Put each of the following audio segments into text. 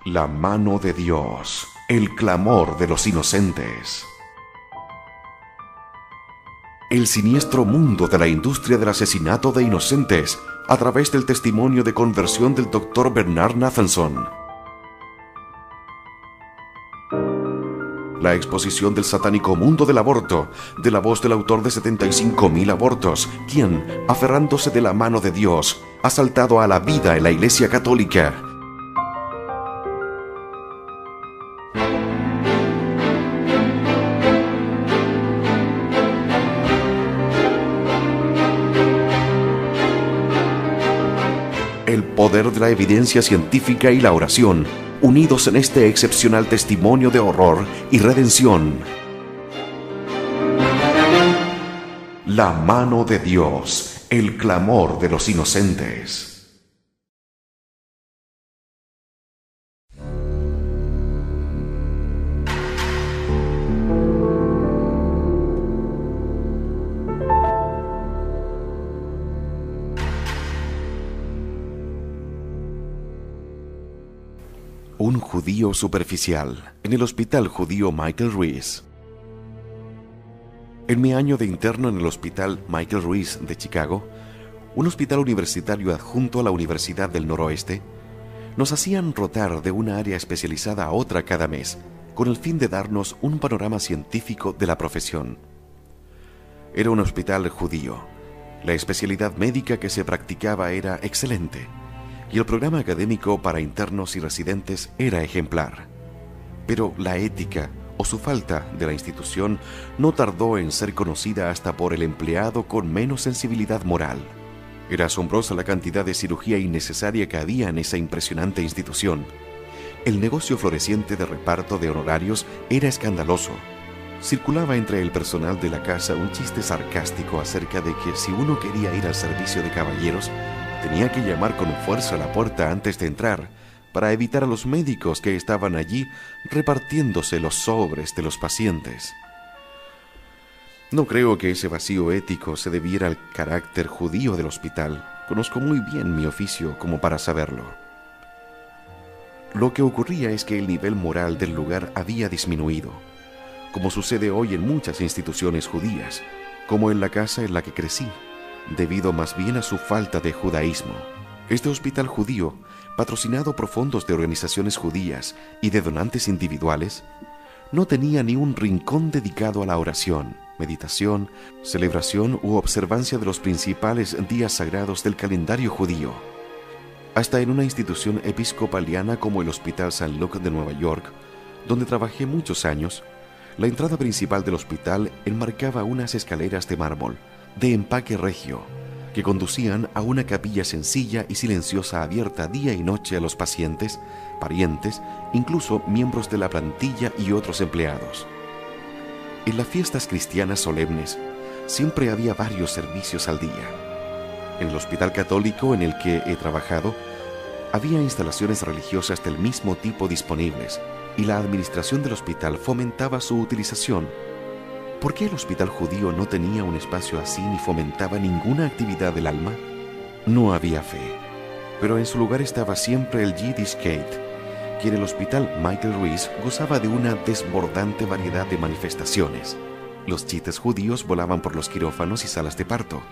La mano de Dios, el clamor de los inocentes. El siniestro mundo de la industria del asesinato de inocentes a través del testimonio de conversión del Dr. Bernard Nathanson. La exposición del satánico mundo del aborto, de la voz del autor de 75,000 abortos, quien, aferrándose de la mano de Dios, ha saltado a la vida en la Iglesia Católica. El poder de la evidencia científica y la oración, unidos en este excepcional testimonio de horror y redención. La mano de Dios, el clamor de los inocentes. Un judío superficial en el hospital judío Michael Ruiz. En mi año de interno en el hospital Michael Ruiz de Chicago, un hospital universitario adjunto a la Universidad del Noroeste, nos hacían rotar de una área especializada a otra cada mes, con el fin de darnos un panorama científico de la profesión. Era un hospital judío. La especialidad médica que se practicaba era excelente, y el programa académico para internos y residentes era ejemplar. Pero la ética, o su falta, de la institución no tardó en ser conocida hasta por el empleado con menos sensibilidad moral. Era asombrosa la cantidad de cirugía innecesaria que había en esa impresionante institución. El negocio floreciente de reparto de honorarios era escandaloso. Circulaba entre el personal de la casa un chiste sarcástico acerca de que si uno quería ir al servicio de caballeros, tenía que llamar con fuerza a la puerta antes de entrar, para evitar a los médicos que estaban allí repartiéndose los sobres de los pacientes. No creo que ese vacío ético se debiera al carácter judío del hospital. Conozco muy bien mi oficio como para saberlo. Lo que ocurría es que el nivel moral del lugar había disminuido, como sucede hoy en muchas instituciones judías, como en la casa en la que crecí, debido más bien a su falta de judaísmo. Este hospital judío, patrocinado por fondos de organizaciones judías y de donantes individuales, no tenía ni un rincón dedicado a la oración, meditación, celebración u observancia de los principales días sagrados del calendario judío. Hasta en una institución episcopaliana como el Hospital St. Luke de Nueva York, donde trabajé muchos años, la entrada principal del hospital enmarcaba unas escaleras de mármol, de empaque regio, que conducían a una capilla sencilla y silenciosa abierta día y noche a los pacientes, parientes, incluso miembros de la plantilla y otros empleados. En las fiestas cristianas solemnes siempre había varios servicios al día. En el hospital católico en el que he trabajado, había instalaciones religiosas del mismo tipo disponibles y la administración del hospital fomentaba su utilización. ¿Por qué el hospital judío no tenía un espacio así ni fomentaba ninguna actividad del alma? No había fe, pero en su lugar estaba siempre el Yiddishkeit, que en el hospital Michael Ruiz gozaba de una desbordante variedad de manifestaciones. Los chistes judíos volaban por los quirófanos y salas de parto,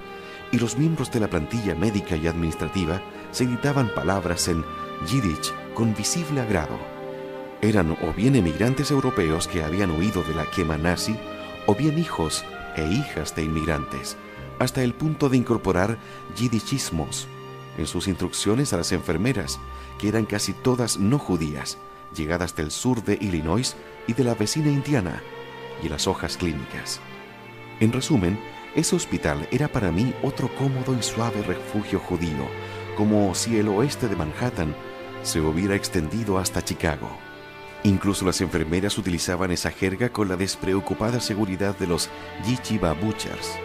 y los miembros de la plantilla médica y administrativa se gritaban palabras en Yiddish con visible agrado. Eran o bien emigrantes europeos que habían huido de la quema nazi, o bien hijos e hijas de inmigrantes, hasta el punto de incorporar yiddishismos en sus instrucciones a las enfermeras, que eran casi todas no judías, llegadas del sur de Illinois y de la vecina Indiana, y las hojas clínicas. En resumen, ese hospital era para mí otro cómodo y suave refugio judío, como si el oeste de Manhattan se hubiera extendido hasta Chicago. Incluso las enfermeras utilizaban esa jerga con la despreocupada seguridad de los yeshiva butchers.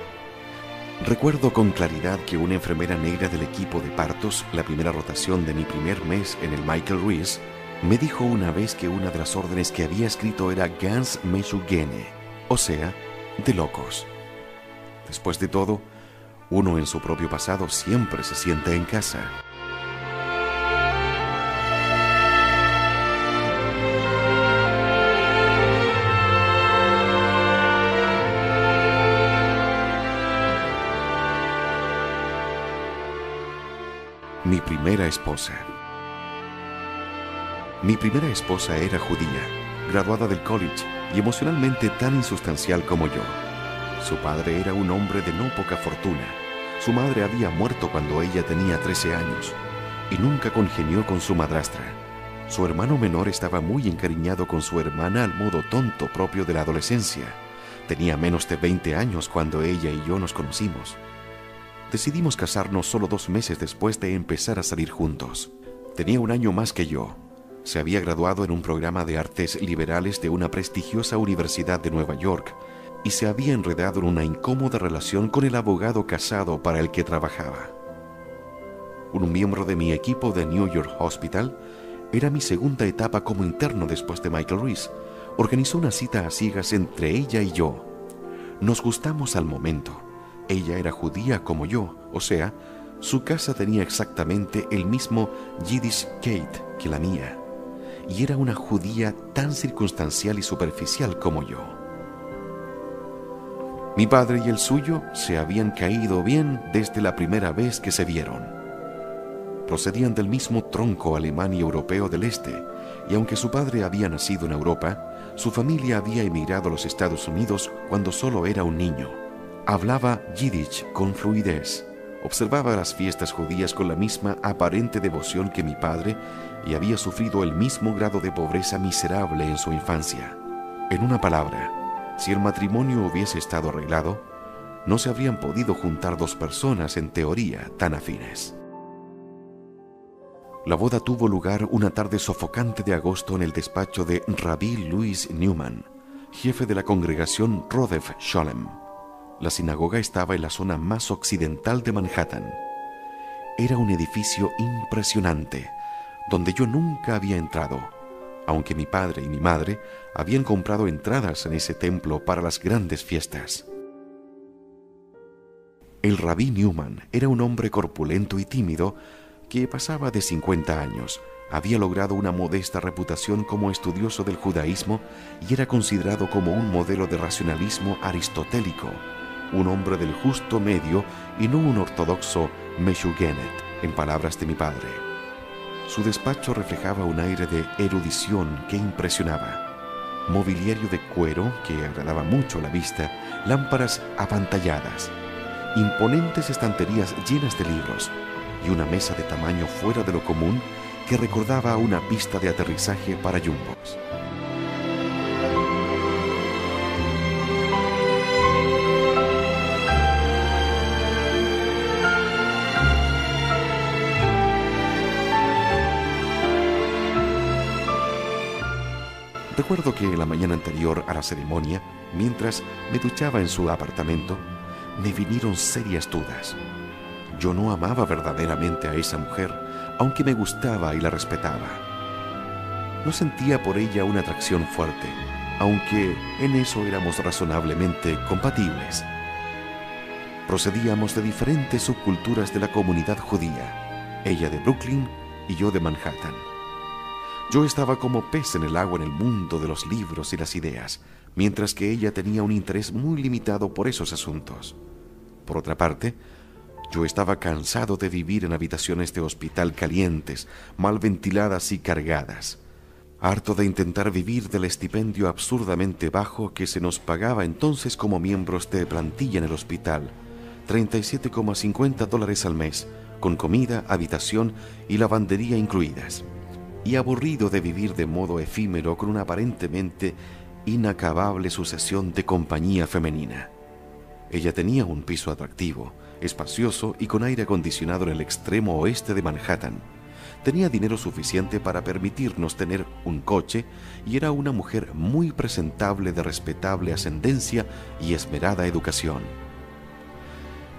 Recuerdo con claridad que una enfermera negra del equipo de partos, la primera rotación de mi primer mes en el Michael Ruiz, me dijo una vez que una de las órdenes que había escrito era Ganz Meshugene, o sea, de locos. Después de todo, uno en su propio pasado siempre se siente en casa. Mi primera esposa. Mi primera esposa era judía, graduada del college y emocionalmente tan insustancial como yo. Su padre era un hombre de no poca fortuna. Su madre había muerto cuando ella tenía 13 años y nunca congenió con su madrastra. Su hermano menor estaba muy encariñado con su hermana al modo tonto propio de la adolescencia. Tenía menos de 20 años cuando ella y yo nos conocimos. Decidimos casarnos solo 2 meses después de empezar a salir juntos. Tenía un año más que yo. Se había graduado en un programa de artes liberales de una prestigiosa universidad de Nueva York y se había enredado en una incómoda relación con el abogado casado para el que trabajaba. Un miembro de mi equipo de New York Hospital, era mi segunda etapa como interno después de Michael Reese, organizó una cita a ciegas entre ella y yo. Nos gustamos al momento. Ella era judía como yo, o sea, su casa tenía exactamente el mismo Yiddishkeit que la mía, y era una judía tan circunstancial y superficial como yo. Mi padre y el suyo se habían caído bien desde la primera vez que se vieron. Procedían del mismo tronco alemán y europeo del este, y aunque su padre había nacido en Europa, su familia había emigrado a los Estados Unidos cuando solo era un niño. Hablaba yiddish con fluidez, observaba las fiestas judías con la misma aparente devoción que mi padre y había sufrido el mismo grado de pobreza miserable en su infancia. En una palabra, si el matrimonio hubiese estado arreglado, no se habrían podido juntar dos personas en teoría tan afines. La boda tuvo lugar una tarde sofocante de agosto en el despacho de Rabbi Louis Newman, jefe de la congregación Rodef Sholem. La sinagoga estaba en la zona más occidental de Manhattan. Era un edificio impresionante, donde yo nunca había entrado, aunque mi padre y mi madre habían comprado entradas en ese templo para las grandes fiestas. El Rabí Newman era un hombre corpulento y tímido que pasaba de 50 años, había logrado una modesta reputación como estudioso del judaísmo y era considerado como un modelo de racionalismo aristotélico, un hombre del justo medio y no un ortodoxo meshugenet, en palabras de mi padre. Su despacho reflejaba un aire de erudición que impresionaba. Mobiliario de cuero que agradaba mucho a la vista, lámparas apantalladas, imponentes estanterías llenas de libros y una mesa de tamaño fuera de lo común que recordaba una pista de aterrizaje para jumbos. Recuerdo que la mañana anterior a la ceremonia, mientras me duchaba en su apartamento, me vinieron serias dudas. Yo no amaba verdaderamente a esa mujer, aunque me gustaba y la respetaba. No sentía por ella una atracción fuerte, aunque en eso éramos razonablemente compatibles. Procedíamos de diferentes subculturas de la comunidad judía, ella de Brooklyn y yo de Manhattan. Yo estaba como pez en el agua en el mundo de los libros y las ideas, mientras que ella tenía un interés muy limitado por esos asuntos. Por otra parte, yo estaba cansado de vivir en habitaciones de hospital calientes, mal ventiladas y cargadas, harto de intentar vivir del estipendio absurdamente bajo que se nos pagaba entonces como miembros de plantilla en el hospital, $37,50 al mes, con comida, habitación y lavandería incluidas, y aburrido de vivir de modo efímero con una aparentemente inacabable sucesión de compañía femenina. Ella tenía un piso atractivo, espacioso y con aire acondicionado en el extremo oeste de Manhattan. Tenía dinero suficiente para permitirnos tener un coche y era una mujer muy presentable de respetable ascendencia y esmerada educación.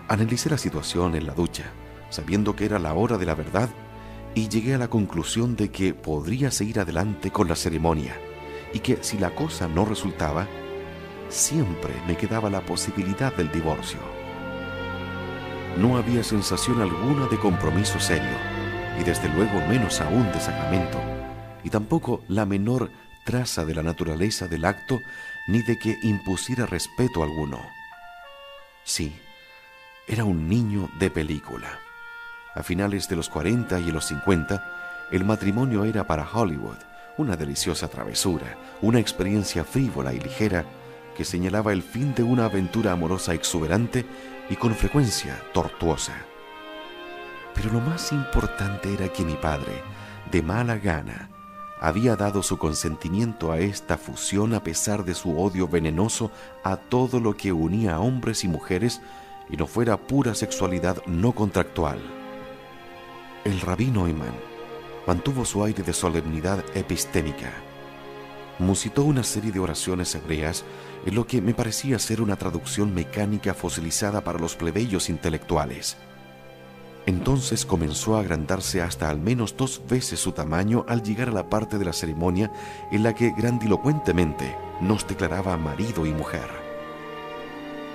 Analicé la situación en la ducha, sabiendo que era la hora de la verdad, y llegué a la conclusión de que podría seguir adelante con la ceremonia y que si la cosa no resultaba, siempre me quedaba la posibilidad del divorcio. No había sensación alguna de compromiso serio, y desde luego menos aún de sacramento, y tampoco la menor traza de la naturaleza del acto ni de que impusiera respeto alguno. Sí, era un niño de película. A finales de los 40 y en los 50, el matrimonio era para Hollywood una deliciosa travesura, una experiencia frívola y ligera que señalaba el fin de una aventura amorosa exuberante y con frecuencia tortuosa. Pero lo más importante era que mi padre, de mala gana, había dado su consentimiento a esta fusión a pesar de su odio venenoso a todo lo que unía a hombres y mujeres y no fuera pura sexualidad no contractual. El rabí Neumann mantuvo su aire de solemnidad epistémica. Musitó una serie de oraciones hebreas en lo que me parecía ser una traducción mecánica fosilizada para los plebeyos intelectuales. Entonces comenzó a agrandarse hasta al menos 2 veces su tamaño al llegar a la parte de la ceremonia en la que grandilocuentemente nos declaraba marido y mujer.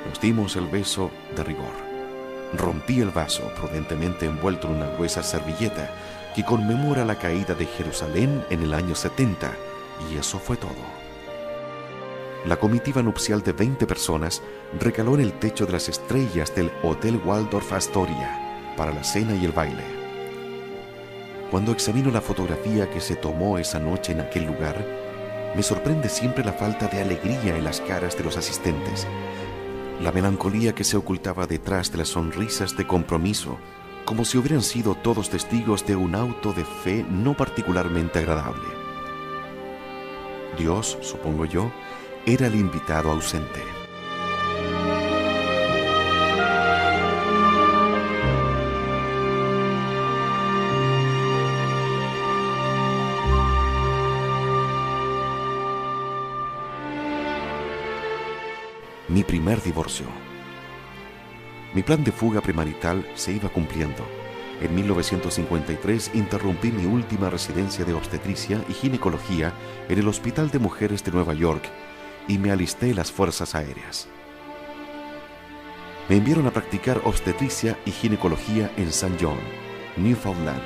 Nos dimos el beso de rigor. Rompí el vaso, prudentemente envuelto en una gruesa servilleta, que conmemora la caída de Jerusalén en el año 70, y eso fue todo. La comitiva nupcial de 20 personas recaló en el techo de las estrellas del Hotel Waldorf Astoria para la cena y el baile. Cuando examino la fotografía que se tomó esa noche en aquel lugar, me sorprende siempre la falta de alegría en las caras de los asistentes, la melancolía que se ocultaba detrás de las sonrisas de compromiso, como si hubieran sido todos testigos de un auto de fe no particularmente agradable. Dios, supongo yo, era el invitado ausente. Mi primer divorcio. Mi plan de fuga premarital se iba cumpliendo. En 1953 interrumpí mi última residencia de obstetricia y ginecología en el Hospital de Mujeres de Nueva York y me alisté en las Fuerzas Aéreas. Me enviaron a practicar obstetricia y ginecología en St. John, Newfoundland,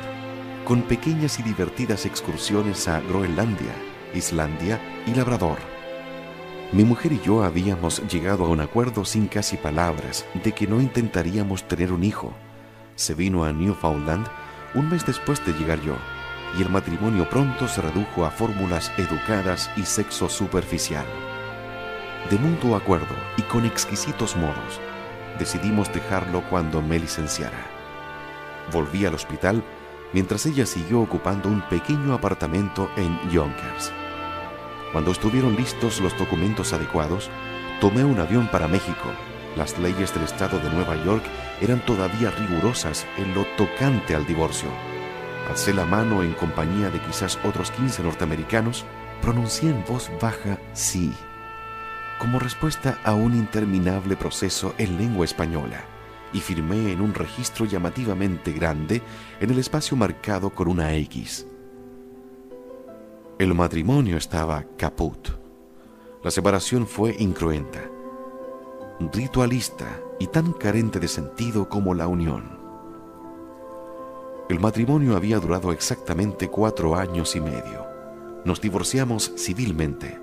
con pequeñas y divertidas excursiones a Groenlandia, Islandia y Labrador. Mi mujer y yo habíamos llegado a un acuerdo sin casi palabras de que no intentaríamos tener un hijo. Se vino a Newfoundland un mes después de llegar yo, y el matrimonio pronto se redujo a fórmulas educadas y sexo superficial. De mutuo acuerdo y con exquisitos modos, decidimos dejarlo cuando me licenciara. Volví al hospital mientras ella siguió ocupando un pequeño apartamento en Yonkers. Cuando estuvieron listos los documentos adecuados, tomé un avión para México. Las leyes del estado de Nueva York eran todavía rigurosas en lo tocante al divorcio. Alcé la mano en compañía de quizás otros 15 norteamericanos, pronuncié en voz baja sí, como respuesta a un interminable proceso en lengua española, y firmé en un registro llamativamente grande en el espacio marcado con una X. El matrimonio estaba caput. La separación fue incruenta, ritualista y tan carente de sentido como la unión. El matrimonio había durado exactamente 4 años y medio. Nos divorciamos civilmente.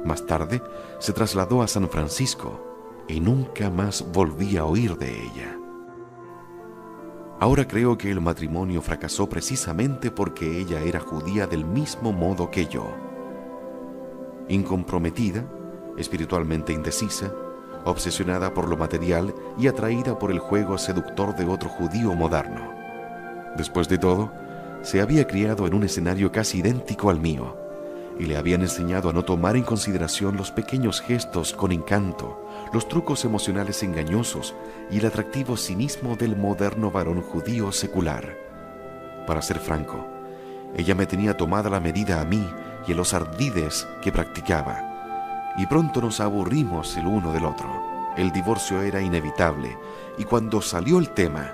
Más tarde se trasladó a San Francisco y nunca más volví a oír de ella. Ahora creo que el matrimonio fracasó precisamente porque ella era judía del mismo modo que yo. Incomprometida, espiritualmente indecisa, obsesionada por lo material y atraída por el juego seductor de otro judío moderno. Después de todo, se había criado en un escenario casi idéntico al mío, y le habían enseñado a no tomar en consideración los pequeños gestos con encanto, los trucos emocionales engañosos y el atractivo cinismo del moderno varón judío secular. Para ser franco, ella me tenía tomada la medida a mí y a los ardides que practicaba, y pronto nos aburrimos el uno del otro. El divorcio era inevitable, y cuando salió el tema,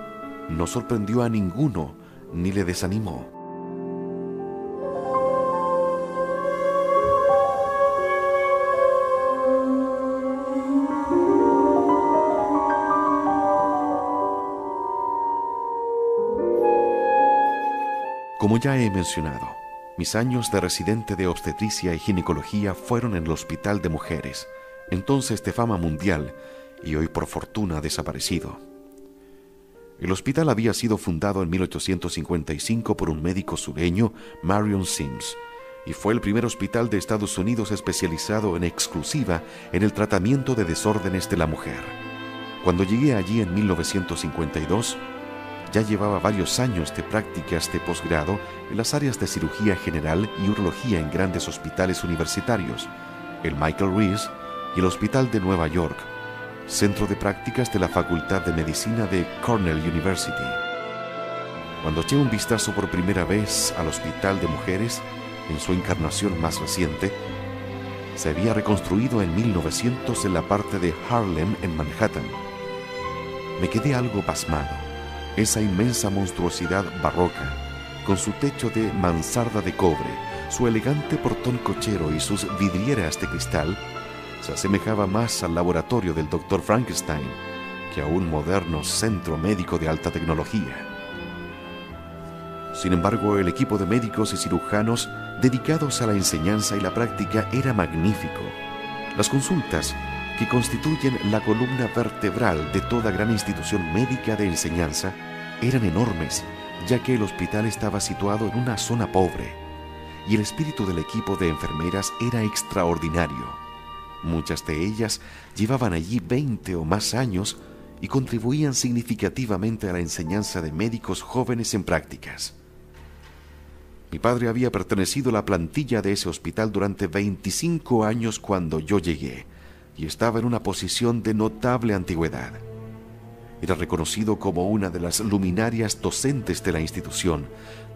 no sorprendió a ninguno ni le desanimó. Como ya he mencionado, mis años de residente de obstetricia y ginecología fueron en el Hospital de Mujeres, entonces de fama mundial y hoy por fortuna desaparecido. El hospital había sido fundado en 1855 por un médico sureño, Marion Sims, y fue el primer hospital de Estados Unidos especializado en exclusiva en el tratamiento de desórdenes de la mujer. Cuando llegué allí en 1952, ya llevaba varios años de prácticas de posgrado en las áreas de cirugía general y urología en grandes hospitales universitarios, el Michael Reese y el Hospital de Nueva York, centro de prácticas de la Facultad de Medicina de Cornell University. Cuando eché un vistazo por primera vez al Hospital de Mujeres, en su encarnación más reciente, se había reconstruido en 1900 en la parte de Harlem, en Manhattan. Me quedé algo pasmado. Esa inmensa monstruosidad barroca, con su techo de mansarda de cobre, su elegante portón cochero y sus vidrieras de cristal, se asemejaba más al laboratorio del Dr. Frankenstein que a un moderno centro médico de alta tecnología. Sin embargo, el equipo de médicos y cirujanos dedicados a la enseñanza y la práctica era magnífico. Las consultas, que constituyen la columna vertebral de toda gran institución médica de enseñanza, eran enormes, ya que el hospital estaba situado en una zona pobre, y el espíritu del equipo de enfermeras era extraordinario. Muchas de ellas llevaban allí 20 o más años y contribuían significativamente a la enseñanza de médicos jóvenes en prácticas. Mi padre había pertenecido a la plantilla de ese hospital durante 25 años cuando yo llegué, y estaba en una posición de notable antigüedad. Era reconocido como una de las luminarias docentes de la institución,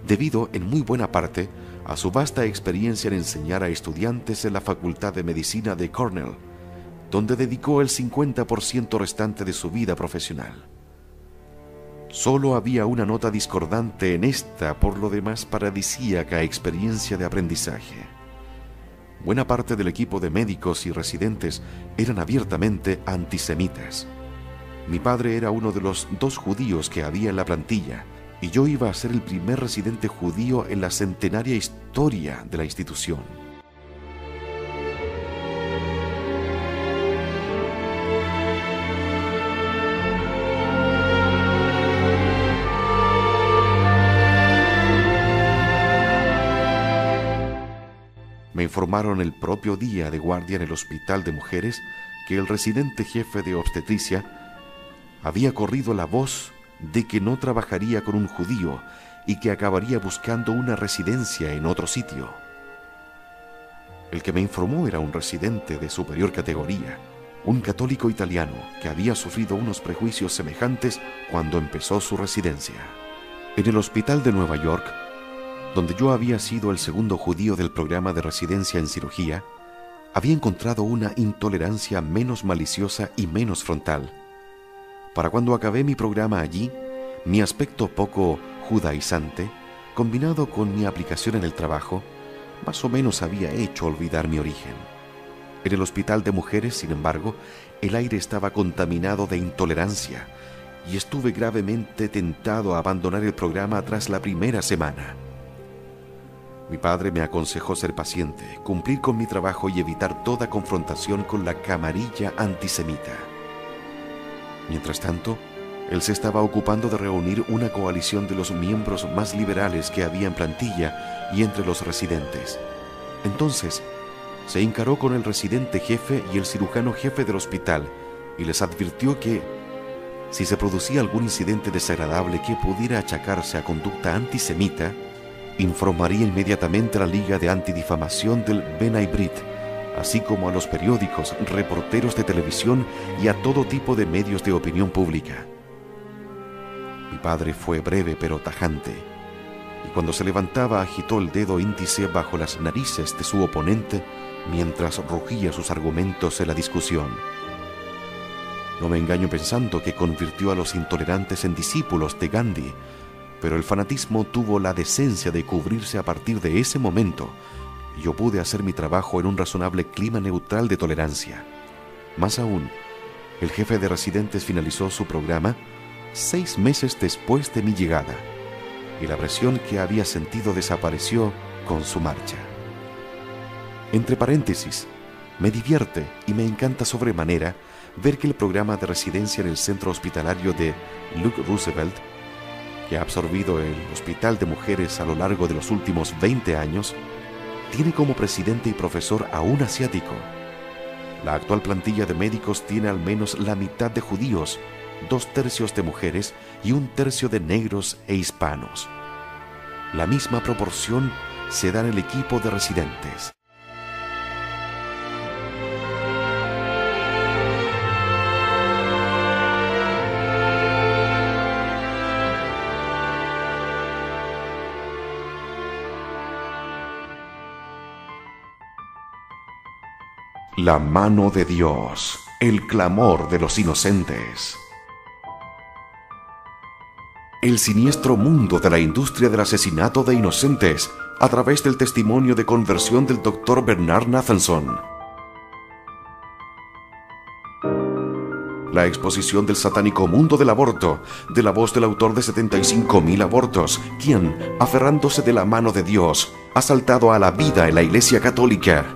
debido en muy buena parte a su vasta experiencia en enseñar a estudiantes en la Facultad de Medicina de Cornell, donde dedicó el 50% restante de su vida profesional. Solo había una nota discordante en esta, por lo demás, paradisíaca experiencia de aprendizaje. Buena parte del equipo de médicos y residentes eran abiertamente antisemitas. Mi padre era uno de los 2 judíos que había en la plantilla, y yo iba a ser el primer residente judío en la centenaria historia de la institución. Me informaron el propio día de guardia en el Hospital de Mujeres que el residente jefe de obstetricia había corrido la voz de que no trabajaría con un judío y que acabaría buscando una residencia en otro sitio. El que me informó era un residente de superior categoría, un católico italiano que había sufrido unos prejuicios semejantes cuando empezó su residencia. En el Hospital de Nueva York, donde yo había sido el segundo judío del programa de residencia en cirugía, había encontrado una intolerancia menos maliciosa y menos frontal. Para cuando acabé mi programa allí, mi aspecto poco judaizante, combinado con mi aplicación en el trabajo, más o menos había hecho olvidar mi origen. En el Hospital de Mujeres, sin embargo, el aire estaba contaminado de intolerancia y estuve gravemente tentado a abandonar el programa tras la primera semana. Mi padre me aconsejó ser paciente, cumplir con mi trabajo y evitar toda confrontación con la camarilla antisemita. Mientras tanto, él se estaba ocupando de reunir una coalición de los miembros más liberales que había en plantilla y entre los residentes. Entonces, se encaró con el residente jefe y el cirujano jefe del hospital y les advirtió que, si se producía algún incidente desagradable que pudiera achacarse a conducta antisemita, informaría inmediatamente a la Liga de Antidifamación del B'nai Brit, así como a los periódicos, reporteros de televisión y a todo tipo de medios de opinión pública. Mi padre fue breve pero tajante, y cuando se levantaba agitó el dedo índice bajo las narices de su oponente mientras rugía sus argumentos en la discusión. No me engaño pensando que convirtió a los intolerantes en discípulos de Gandhi, pero el fanatismo tuvo la decencia de cubrirse a partir de ese momento, y yo pude hacer mi trabajo en un razonable clima neutral de tolerancia. Más aún, el jefe de residentes finalizó su programa 6 meses después de mi llegada, y la presión que había sentido desapareció con su marcha. Entre paréntesis, me divierte y me encanta sobremanera ver que el programa de residencia en el centro hospitalario de Luke Roosevelt, que ha absorbido el hospital de mujeres a lo largo de los últimos 20 años, tiene como presidente y profesor a un asiático. La actual plantilla de médicos tiene al menos la mitad de judíos, 2/3 de mujeres y 1/3 de negros e hispanos. La misma proporción se da en el equipo de residentes. La mano de Dios, el clamor de los inocentes. El siniestro mundo de la industria del asesinato de inocentes a través del testimonio de conversión del Dr. Bernard Nathanson. La exposición del satánico mundo del aborto, de la voz del autor de 75.000 abortos, quien, aferrándose de la mano de Dios, ha saltado a la vida en la Iglesia Católica.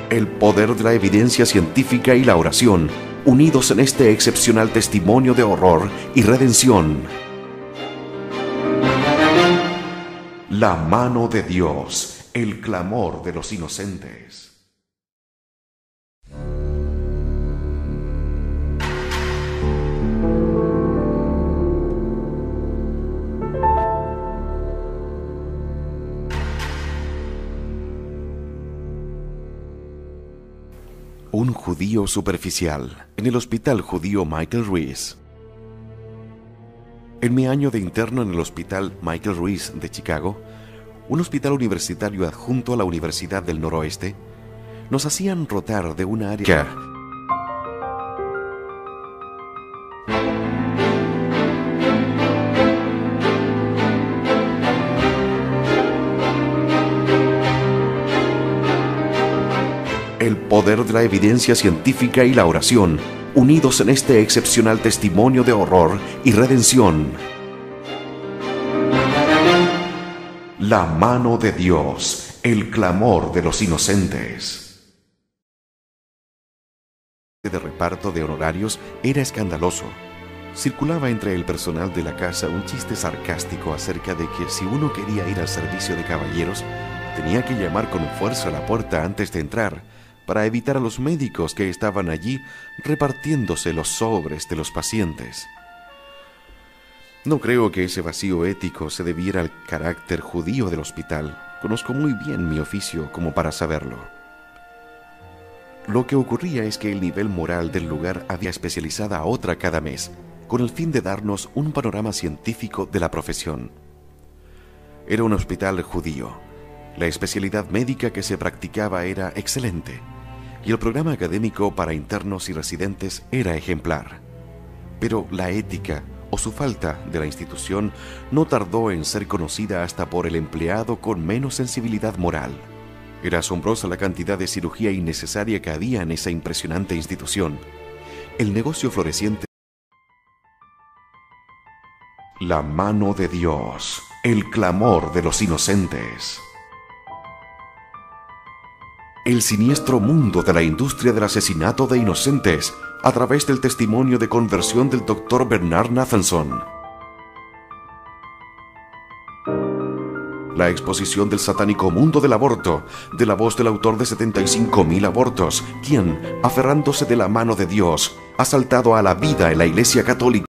El poder de la evidencia científica y la oración, unidos en este excepcional testimonio de horror y redención. La mano de Dios, el clamor de los inocentes. Un judío superficial en el hospital judío Michael Ruiz. En mi año de interno en el hospital Michael Ruiz de Chicago, un hospital universitario adjunto a la Universidad del Noroeste, nos hacían rotar de una área. El poder de la evidencia científica y la oración, unidos en este excepcional testimonio de horror y redención. La mano de Dios, el clamor de los inocentes. De reparto de honorarios era escandaloso. Circulaba entre el personal de la casa un chiste sarcástico acerca de que si uno quería ir al servicio de caballeros, tenía que llamar con fuerza a la puerta antes de entrar, para evitar a los médicos que estaban allí repartiéndose los sobres de los pacientes. No creo que ese vacío ético se debiera al carácter judío del hospital. Conozco muy bien mi oficio como para saberlo. Lo que ocurría es que el nivel moral del lugar había especializada a otra cada mes, con el fin de darnos un panorama científico de la profesión. Era un hospital judío. La especialidad médica que se practicaba era excelente, y el programa académico para internos y residentes era ejemplar. Pero la ética, o su falta, de la institución no tardó en ser conocida hasta por el empleado con menos sensibilidad moral. Era asombrosa la cantidad de cirugía innecesaria que había en esa impresionante institución. El negocio floreciente. La mano de Dios, el clamor de los inocentes. El siniestro mundo de la industria del asesinato de inocentes a través del testimonio de conversión del Dr. Bernard Nathanson. La exposición del satánico mundo del aborto, de la voz del autor de 75.000 abortos, quien, aferrándose de la mano de Dios, ha saltado a la vida en la Iglesia Católica.